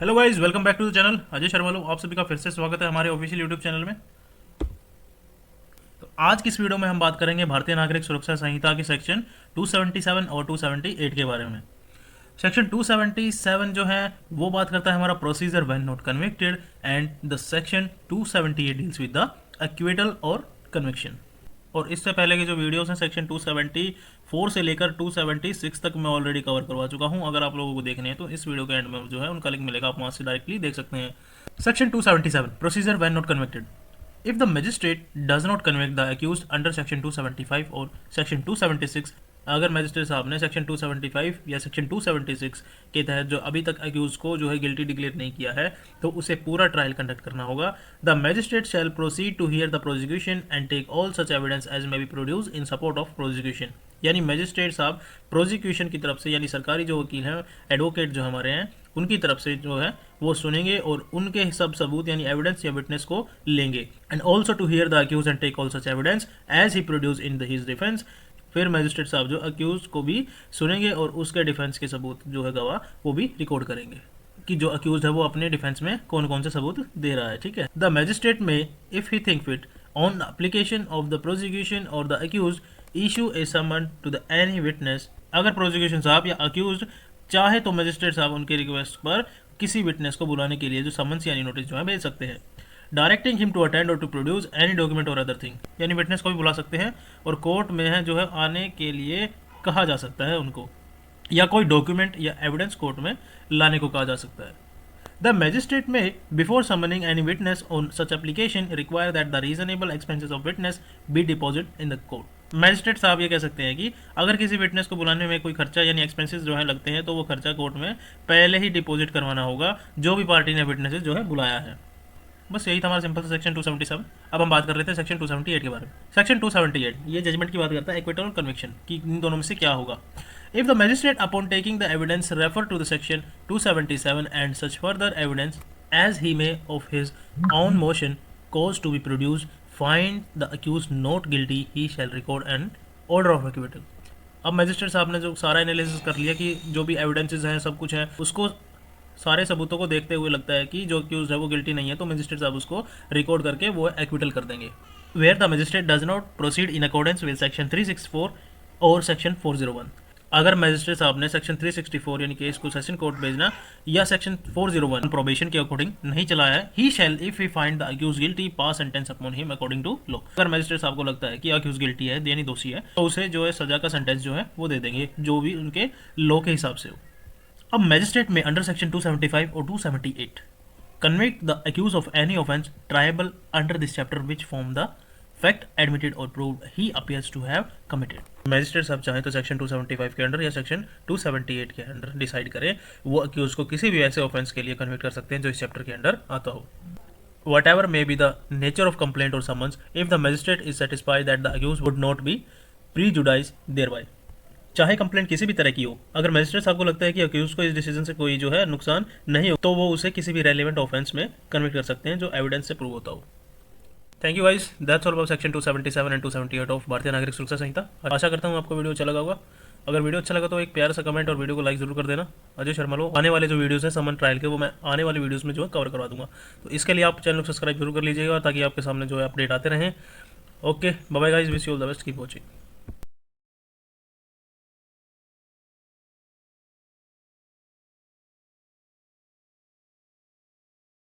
Hello guys, welcome back to the channel. Ajay Sharma लो आप सभी का फिर से स्वागत है हमारे ऑफिशियल यूट्यूब चैनल में। तो आज की इस वीडियो में हम बात करेंगे भारतीय नागरिक सुरक्षा संहिता के सेक्शन 277 और 278 के बारे में। सेक्शन 277 जो है वो बात करता है हमारा procedure when not convicted, and the section 278 deals with the acquittal और कन्विक्शन। और इससे पहले के जो वीडियोस हैं सेक्शन 274 से लेकर 276 तक मैं ऑलरेडी कवर करवा चुका हूं। अगर आप लोगों को देखने हैं तो इस वीडियो के एंड में जो है उनका लिंक मिलेगा, आप वहां से डायरेक्टली देख सकते हैं। Section 277 procedure when not convicted. If the magistrate does not convict the accused under section 275 और section 276, अगर मैजिस्ट्रेट साहब ने सेक्शन 275 या सेक्शन 276 के तहत जो अभी तक अक्यूज को जो है गिल्टी डिक्लेयर नहीं किया है तो उसे पूरा ट्रायल कंडक्ट करना होगा। The magistrate shall proceed to hear the prosecution and take all such evidence as may be produce in support of prosecution. यानी मैजिस्ट्रेट साहब प्रोसिक्यूशन की तरफ से, यानी सरकारी जो वकील हैं, एडवोकेट जो हमारे हैं, उनकी तरफ से जो है वो सुनेंगे और उनके सब सबूत यानी एविडेंस या विटनेस को लेंगे। And also to hear the accused and take all such evidence as he produce in his defence. फिर मैजिस्ट्रेट साहब जो अक्यूज को भी सुनेंगे और उसके डिफेंस के सबूत जो है गवाह वो भी रिकॉर्ड करेंगे कि जो अक्यूज है वो अपने डिफेंस में कौन कौन से सबूत दे रहा है। ठीक है। द मैजिस्ट्रेट में if he think fit on the application of the prosecution और the accused issue a summon to the any witness. अगर प्रोसिक्यूशन साहब या अक्यूज चाहे तो मैजिस्ट्रेट साहब उनके रिक्वेस्ट पर किसी विटनेस को बुलाने के लिए जो समन्स यानी नोटिस जो है भेज सकते हैं। डायरेक्टिंग हिम टू अटेंड और टू प्रोड्यूस एनी डॉक्यूमेंट और अदर थिंग, यानी विटनेस को भी बुला सकते हैं और कोर्ट में है जो है आने के लिए कहा जा सकता है उनको, या कोई डॉक्यूमेंट या एविडेंस कोर्ट में लाने को कहा जा सकता है। द मैजिस्ट्रेट में before summoning any witness on such application require that the reasonable expenses of witness B deposit in the court. Magistrate साहब ये कह सकते हैं कि अगर किसी विटनेस को बुलाने में कोई खर्चा यानी एक्सपेंसेस जो है लगते हैं तो वो खर्चा कोर्ट में पहले ही डिपॉजिट करवाना होगा जो भी पार्टी ने विटनेसेस जो है बुलाया है। बस यही था हमारा सिंपल सेक्शन 277। अब हम बात कर रहे थे सेक्शन 278 के बारे में। सेक्शन 278 ये जजमेंट की बात करता है एक्विटल और कन्विक्शन की, इन दोनों में से क्या होगा। If the magistrate upon taking the evidence refer to the section 277 and such further evidence as he may of his own motion cause to be produced find the accused not guilty he shall record an order of acquittal। अब magistrate साहब ने जो सारा analysis कर लिया कि जो भी एविडेंसेस हैं सब कुछ है, उसको सारे सबूतों को देखते हुए लगता है कि जो अक्यूज है वो गिल्टी नहीं है, तो मैजिस्ट्रेट साहब उसको रिकॉर्ड करके वो एक्विटल कर देंगे। Where the magistrate does not proceed in accordance with section 364 और सेक्शन 401। अगर मैजिस्ट्रेट साहब ने सेक्शन 364 यानी केस को सेशन कोर्ट भेजना या सेक्शन 401 प्रोबेशन के अकॉर्डिंग नहीं चलाया है, he shall if he find the accused guilty pass sentence upon him according to law. अगर मैजिस्ट्रेट साहब को लगता है कि अक्यूज गिल्टी है यानी दोषी है तो उसे जो है सजा का सेंटेंस जो है वो दे देंगे जो भी उनके लॉ के हिसाब से हो। अब मैजिस्ट्रेट में अंडर सेक्शन 275 और 278 convict the accused of any offence triable under this chapter which form the fact admitted और proved he appears to have committed. Magistrate साहब चाहे तो सेक्शन 275 के अंडर या सेक्शन 278 के अंडर डिसाइड करें वो अक्यूज को किसी भी ऐसे ऑफेंस के लिए कन्विक्ट कर सकते हैं जो इस चैप्टर के अंडर आता हो। Whatever may be the nature of complaint or summons, if the magistrate is satisfied that the accused would not be prejudiced thereby। चाहे कंप्लेंट किसी भी तरह की हो, अगर मैजिस्ट्रेट साहब को लगता है कि अक्यूज को इस डिसीजन से कोई जो है नुकसान नहीं हो तो वो उसे किसी भी रेलिवेंट ऑफेंस में कन्विक्ट कर सकते हैं जो एविडेंस से प्रूव होता हो। Thank you guys, that's all about section 277 and 278 of भारतीय नागरिक सुरक्षा संहिता। आशा करता हूँ आपको वीडियो अच्छा लगा होगा। अगर वीडियो अच्छा लगा तो एक प्यारा सा कमेंट और वीडियो को लाइक जरूर कर देना। अजय शर्मा लो आने वाले जो वीडियोस हैं समन ट्रायल के वो मैं आने वाले वीडियोस में जो है कवर करवा दूंगा, तो इसके लिए आप चैनल को सब्सक्राइब जरूर कर लीजिएगा ताकि आपके सामने जो है अपडेट आते रहें। Okay, bye bye guys, wish you all the best, keep watching.